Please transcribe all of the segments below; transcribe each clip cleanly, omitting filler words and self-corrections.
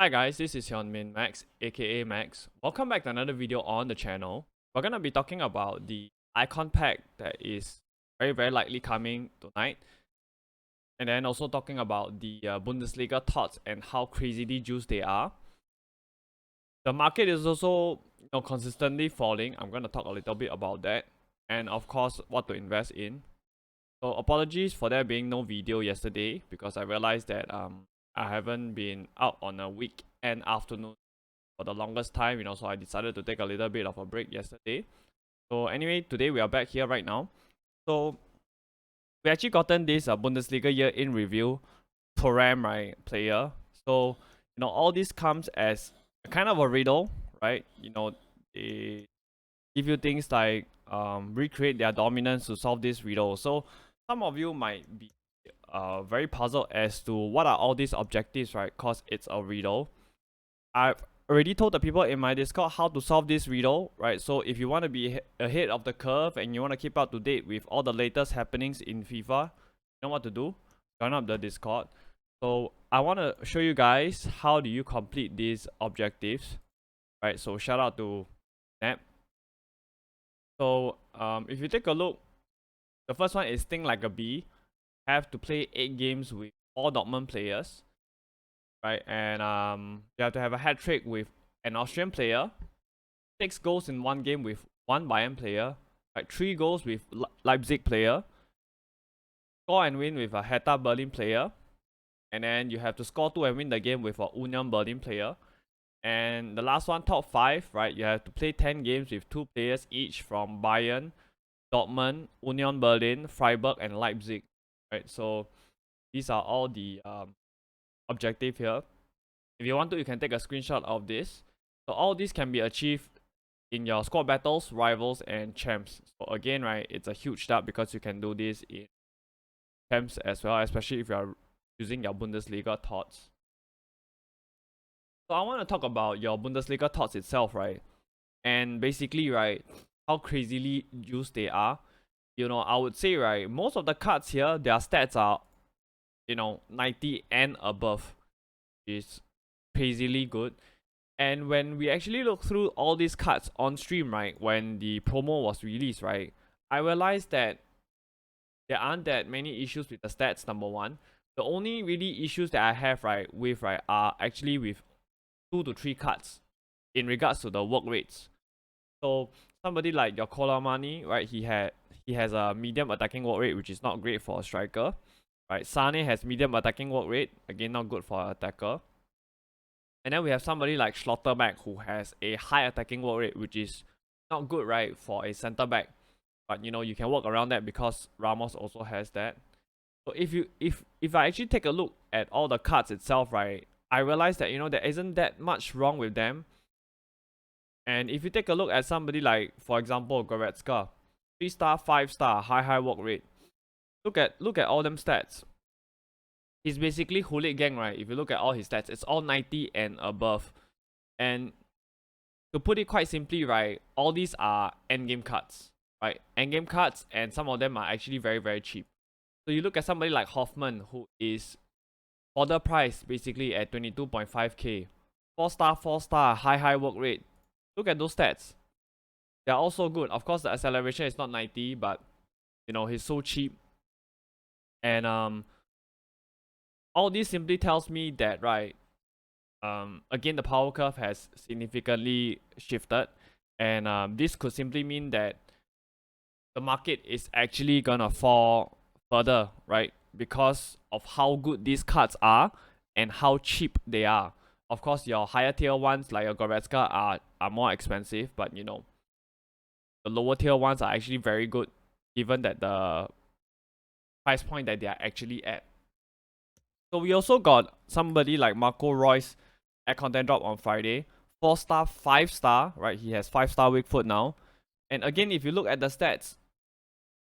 Hi guys, this is your main Max, aka Max. Welcome back to another video on the channel. We're gonna be talking about the icon pack that is very likely coming tonight, and then also talking about the Bundesliga TOTS and how crazily juiced they are. The market is also consistently falling. I'm gonna talk a little bit about that, and of course what to invest in. So apologies for there being no video yesterday because I realized that I haven't been out on a weekend afternoon for the longest time, so I decided to take a little bit of a break yesterday. So anyway, today we are back here right now. So we actually gotten this Bundesliga year in review program, right, player. So all this comes as a kind of a riddle, right? They give you things like recreate their dominance to solve this riddle. So some of you might be very puzzled as to what are all these objectives, right? Cause it's a riddle. I've already told the people in my Discord how to solve this riddle, right? So if you want to be ahead of the curve and you want to keep up to date with all the latest happenings in FIFA, you know what to do? Join up the Discord. So I want to show you guys how do you complete these objectives, right? So shout out to Nap. So if you take a look, the first one is think like a bee. Have to play 8 games with all Dortmund players, right? And you have to have a hat trick with an Austrian player, 6 goals in one game with one Bayern player, like 3 goals with Leipzig player, score and win with a Hertha Berlin player, and then you have to score 2 and win the game with a Union Berlin player. And the last one, top 5, right? You have to play 10 games with 2 players each from Bayern, Dortmund, Union Berlin, Freiburg, and Leipzig, right? So these are all the objective here. If you want to, you can take a screenshot of this. So all this can be achieved in your squad battles, rivals, and champs. So again, right, it's a huge start because you can do this in champs as well, especially if you are using your Bundesliga TOTS. So I want to talk about your Bundesliga TOTS itself, right? And basically, right, how crazily used they are. I would say, right, most of the cards here, their stats are, 90 and above, which is crazily good. And when we actually look through all these cards on stream, right, when the promo was released, right, I realized that there aren't that many issues with the stats, number one. The only really issues that I have, right, are actually with 2 to 3 cards in regards to the work rates. So somebody like your Kolomani, right, he has a medium attacking work rate, which is not great for a striker. Right, Sane has medium attacking work rate, again not good for an attacker. And then we have somebody like Schlotterbeck who has a high attacking work rate, which is not good, right, for a center back. But you can work around that because Ramos also has that. So if I actually take a look at all the cards itself, right, I realize that there isn't that much wrong with them. And if you take a look at somebody like, for example, Goretzka, 3-star, 5-star, high work rate. Look at all them stats. He's basically hooligan, right? If you look at all his stats, it's all 90 and above. And to put it quite simply, right, all these are endgame cards, right? Endgame cards, and some of them are actually very cheap. So you look at somebody like Hoffman, who is order price basically at 22.5k, 4-star, high work rate. Look at those stats. They're also good. Of course, the acceleration is not 90, but he's so cheap. And all this simply tells me that, right, again, the power curve has significantly shifted, and this could simply mean that the market is actually gonna fall further, right, because of how good these cards are and how cheap they are. Of course, your higher tier ones like your Goretzka are more expensive, but the lower tier ones are actually very good, given that the price point that they are actually at. So we also got somebody like Marco Reus at content drop on Friday. 4-star, 5-star, right? He has 5-star weak foot now. And again, if you look at the stats,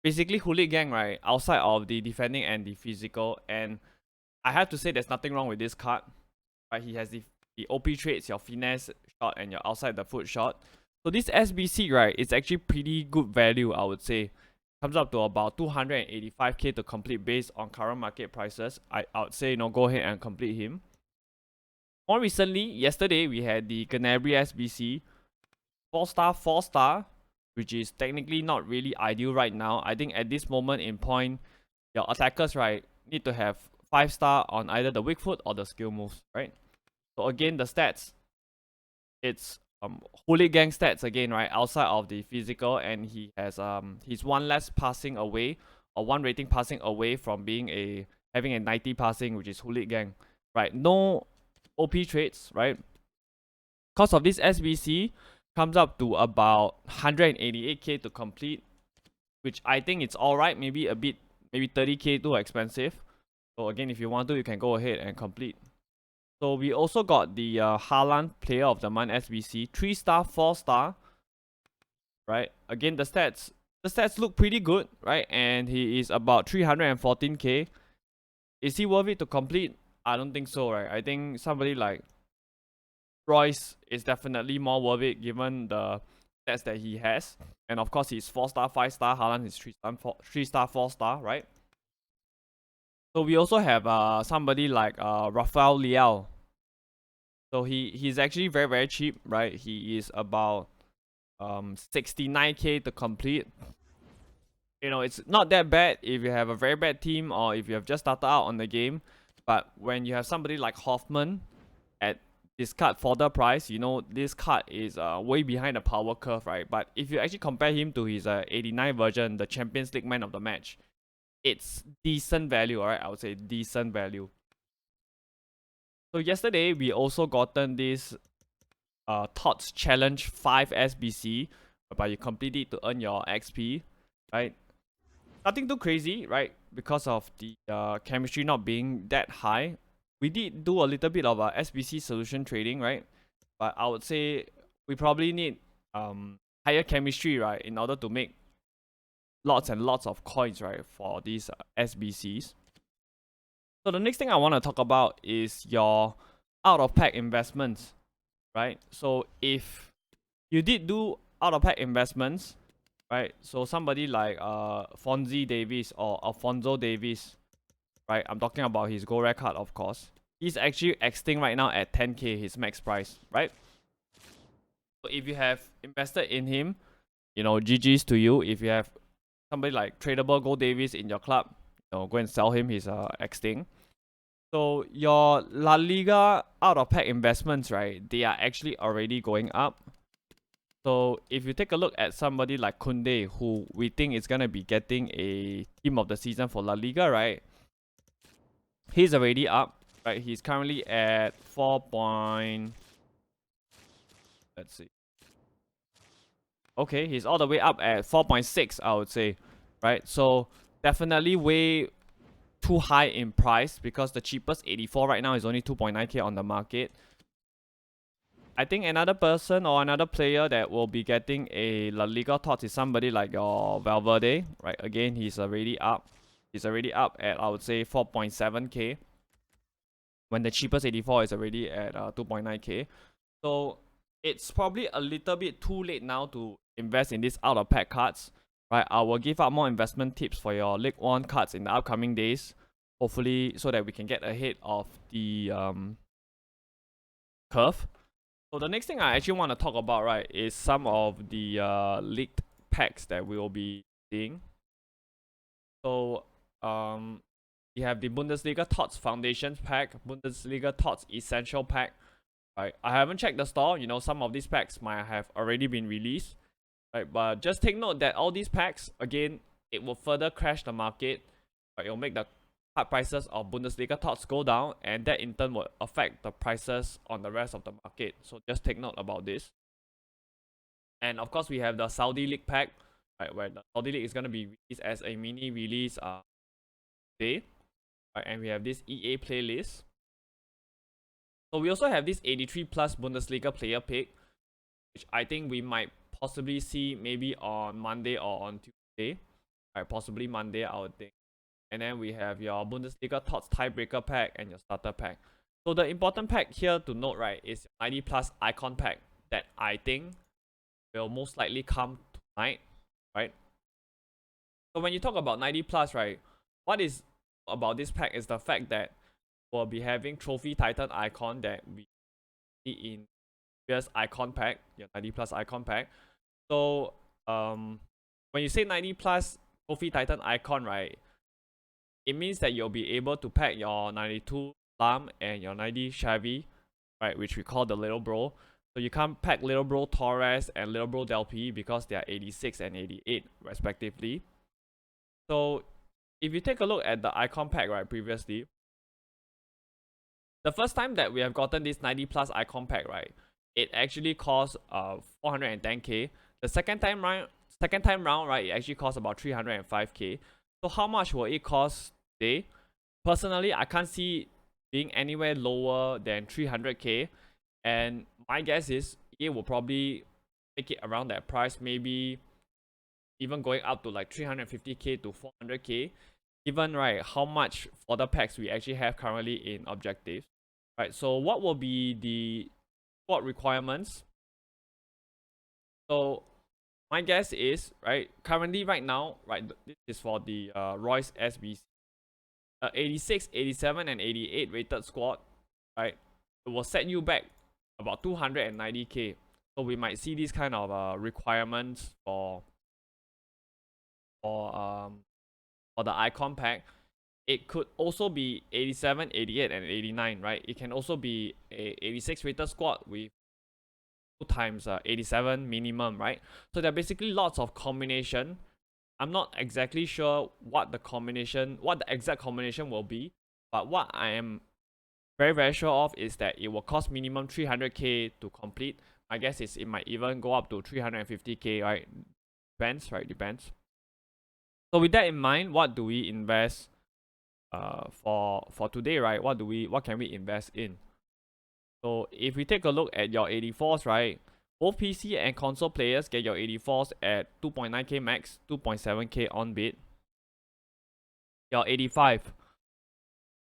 basically hooligan, right? Outside of the defending and the physical. And I have to say there's nothing wrong with this card. Right? He has the OP traits, your finesse shot and your outside the foot shot. So this SBC, right, it's actually pretty good value, I would say. Comes up to about 285k to complete based on current market prices. I would say, go ahead and complete him. More recently, yesterday we had the Canary SBC 4-star, 4-star, which is technically not really ideal right now. I think at this moment in point, your attackers, right, need to have 5-star on either the weak foot or the skill moves, right? So again, the stats, it's hooligan stats again, right? Outside of the physical, and he has he's one less passing away, or one rating passing away from being having a 90 passing, which is hooligan, right? No OP traits, right? Cost of this SBC comes up to about 188k to complete, which I think it's alright. Maybe a bit, maybe 30k too expensive. So again, if you want to, you can go ahead and complete. So we also got the Haaland Player of the Month SBC, 3-star, 4-star, right? Again, the stats look pretty good, right? And he is about 314k. Is he worth it to complete? I don't think so, right? I think somebody like Royce is definitely more worth it given the stats that he has. And of course, he's 4-star, 5-star. Haaland is 3-star, 4-star, right? So we also have somebody like Rafael Liao. So he's actually very, very cheap, right? He is about 69k to complete. You know, it's not that bad if you have a very bad team or if you have just started out on the game. But when you have somebody like Hoffman at this card for the price, you know, this card is way behind the power curve, right? But if you actually compare him to his 89 version, the Champions League man of the match, it's decent value, alright? I would say decent value. So yesterday we also gotten this TOTS Challenge 5 SBC, whereby you complete it to earn your XP, right? Nothing too crazy, right? Because of the chemistry not being that high. We did do a little bit of SBC solution trading, right? But I would say we probably need higher chemistry, right, in order to make lots and lots of coins, right, for these SBCs. So the next thing I want to talk about is your out of pack investments, right? So if you did do out of pack investments, right? So somebody like Fonzie Davis or Alfonso Davis, right? I'm talking about his gold rare card, of course. He's actually exting right now at 10k, his max price, right? So if you have invested in him, you know, GG's to you. If you have somebody like tradable Gold Davis in your club, you know, go and sell him. He's exting. So your La Liga out of pack investments, right? They are actually already going up. So if you take a look at somebody like Kunde, who we think is gonna be getting a team of the season for La Liga, right? He's already up, right? He's currently at 4. Let's see. Okay, he's all the way up at 4.6, I would say, right? So definitely way too high in price because the cheapest 84 right now is only 2.9k on the market. I think another person or another player that will be getting a La Liga TOTS is somebody like your Valverde, right? Again, he's already up. He's already up at, I would say, 4.7k. When the cheapest 84 is already at 2.9k. So it's probably a little bit too late now to invest in these out of pack cards, right? I will give out more investment tips for your League 1 cards in the upcoming days, hopefully, so that we can get ahead of the curve. So the next thing I actually want to talk about, right, is some of the leaked packs that we will be seeing. So we have the Bundesliga TOTS Foundations pack, Bundesliga TOTS Essential pack. Right, I haven't checked the store. You know, some of these packs might have already been released. Right, but just take note that all these packs, again, it will further crash the market. Right, it will make the card prices of Bundesliga TOTS go down, and that in turn will affect the prices on the rest of the market. So just take note about this. And of course, we have the Saudi League pack, right, where the Saudi League is gonna be released as a mini release day. Right, and we have this EA playlist. So we also have this 83 plus Bundesliga player pick, which I think we might possibly see maybe on Monday or on Tuesday. Right, possibly Monday, I would think. And then we have your Bundesliga TOTS tiebreaker pack and your starter pack. So the important pack here to note, right, is 90 plus icon pack that I think will most likely come tonight, right? So when you talk about 90 plus, right, what is about this pack is the fact that we'll be having Trophy Titan icon that we in previous icon pack, your 90 plus icon pack. So when you say 90 plus Coffee Titan icon, right, it means that you'll be able to pack your 92 Lam and your 90 Chevy, right, which we call the little bro. So you can't pack little bro Torres and little bro Del P because they are 86 and 88 respectively. So if you take a look at the icon pack, right, previously, the first time that we have gotten this 90 plus icon pack, right, it actually cost 410k. The second time round, right, it actually cost about 305k. So how much will it cost today? Personally, I can't see being anywhere lower than 300k, and my guess is it will probably make it around that price, maybe even going up to like 350k to 400k, given right how much fodder packs we actually have currently in objectives. Right, so what will be the squad requirements? So my guess is, right, currently right now, right, this is for the Royce SBC 86, 87 and 88 rated squad, right, it will set you back about 290k. So we might see these kind of requirements for the icon pack. It could also be 87, 88 and 89, right? It can also be a 86 rated squad with 2 times 87 minimum, right? So there are basically lots of combination. I'm not exactly sure what the exact combination will be, but what I am very sure of is that it will cost minimum 300k to complete. My guess is it might even go up to 350k, right? Depends. So with that in mind, what do we invest for today, right? What can we invest in? So if we take a look at your 84s, right, both PC and console players get your 84s at 2.9k max, 2.7k on bid. Your 85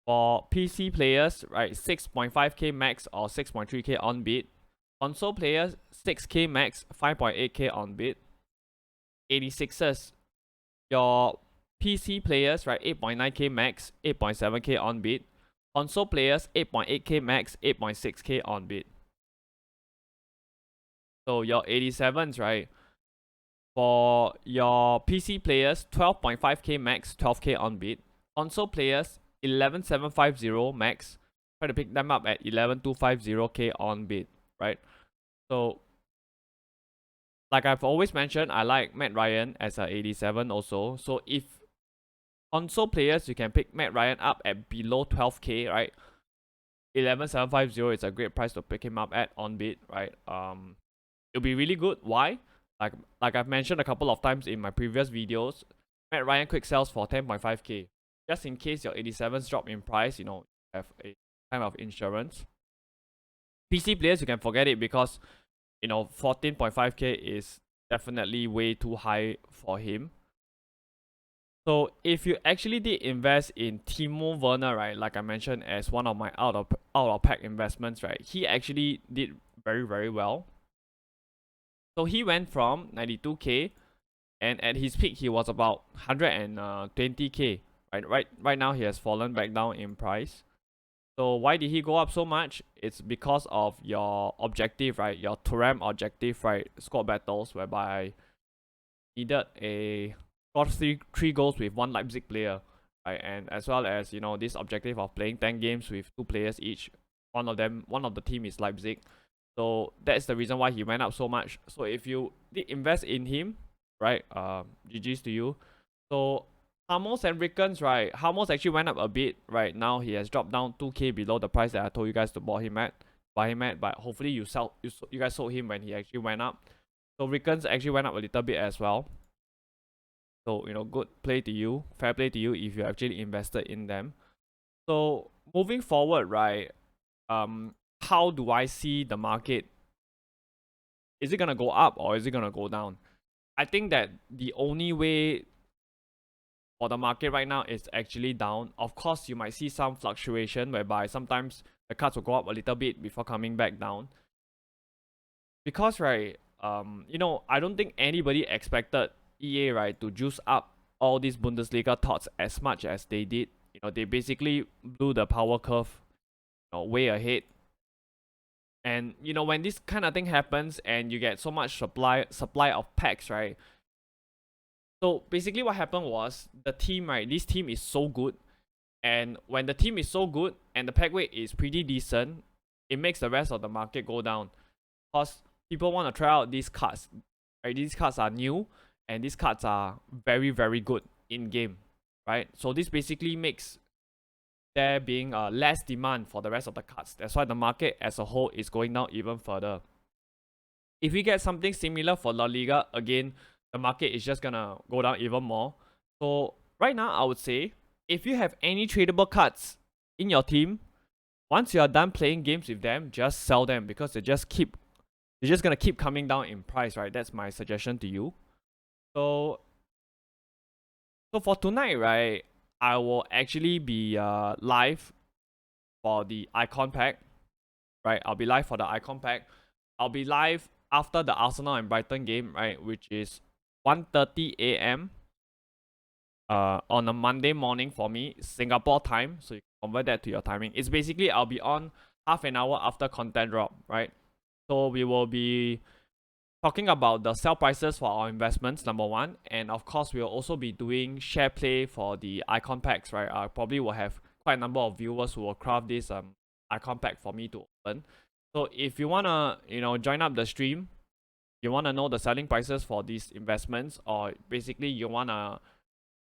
for PC players, right, 6.5k max or 6.3k on bid. Console players 6k max, 5.8k on bid. 86s, your PC players, right, 8.9k max, 8.7k on bid. Console players 8.8k max, 8.6k on bid. So your 87s, right, for your PC players 12.5k max, 12k on bid. Console players 11750 max, try to pick them up at 11250k on bid, right? So like I've always mentioned, I like Matt Ryan as a 87 also. So if console players, you can pick Matt Ryan up at below 12k, right? 11750 is a great price to pick him up at on bid, right? It'll be really good. Why? Like I've mentioned a couple of times in my previous videos, Matt Ryan quick sells for 10.5k. Just in case your 87s drop in price, you know, have a kind of insurance. PC players, you can forget it because, you know, 14.5k is definitely way too high for him. So if you actually did invest in Timo Werner, right, like I mentioned as one of my out of pack investments, right, he actually did very well. So he went from 92k, and at his peak he was about 120k. Right now he has fallen back down in price. So why did he go up so much? It's because of your objective, right? Your Turam objective, right? Squad battles, whereby needed a score three goals with one Leipzig player, right? And as well as, you know, this objective of playing 10 games with 2 players each. One of the team is Leipzig. So that's the reason why he went up so much. So if you did invest in him, right? GG's to you. So Hamos and Rickens, right? Hamos actually went up a bit, right? Now he has dropped down 2k below the price that I told you guys to buy him at. But hopefully you guys sold him when he actually went up. So Rickens actually went up a little bit as well. So, you know, good play to you, fair play to you if you actually invested in them. So moving forward, right? How do I see the market? Is it gonna go up or is it gonna go down? I think that the only way for the market right now is actually down. Of course, you might see some fluctuation whereby sometimes the cards will go up a little bit before coming back down. Because right, you know, I don't think anybody expected EA, right, to juice up all these Bundesliga TOTS as much as they did. You know, they basically blew the power curve, you know, way ahead. And you know, when this kind of thing happens and you get so much supply of packs, right? So basically what happened was the team, right? This team is so good, and when the team is so good and the pack weight is pretty decent, it makes the rest of the market go down. Because people want to try out these cards. Right? These cards are new and these cards are very, very good in game. Right? So this basically makes there being less demand for the rest of the cards. That's why the market as a whole is going down even further. If we get something similar for La Liga, again, the market is just gonna go down even more. So right now, I would say, if you have any tradable cards in your team, once you are done playing games with them, just sell them because they're just gonna keep coming down in price, right? That's my suggestion to you. So for tonight, right, I will actually be live for the icon pack, right? I'll be live for the icon pack. I'll be live after the Arsenal and Brighton game, right, which is 1:30 a.m. On a Monday morning for me, Singapore time. So you can convert that to your timing. It's basically I'll be on half an hour after content drop, right? So we will be talking about the sell prices for our investments, number one, and of course we'll also be doing share play for the icon packs, right? I probably will have quite a number of viewers who will craft this icon pack for me to open. So if you wanna, you know, join up the stream, you wanna know the selling prices for these investments, or basically you wanna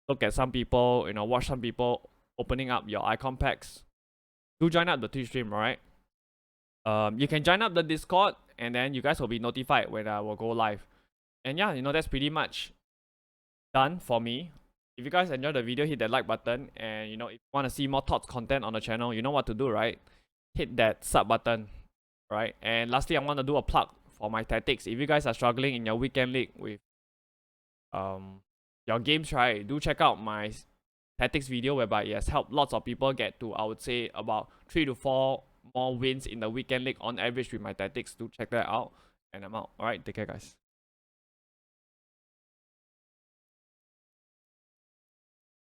look at some people, you know, watch some people opening up your icon packs, do join up the Twitch stream, alright? You can join up the Discord, and then you guys will be notified when I will go live. And yeah, you know, that's pretty much done for me. If you guys enjoyed the video, hit that like button. And you know, if you want to see more TOTS content on the channel, you know what to do, right? Hit that sub button, right? And lastly, I want to do a plug for my tactics. If you guys are struggling in your weekend league with your games, right, do check out my tactics video whereby it has helped lots of people get to, I would say, about 3 to 4 more wins in the weekend league on average with my tactics. Do check that out. And I'm out. Alright, take care, guys.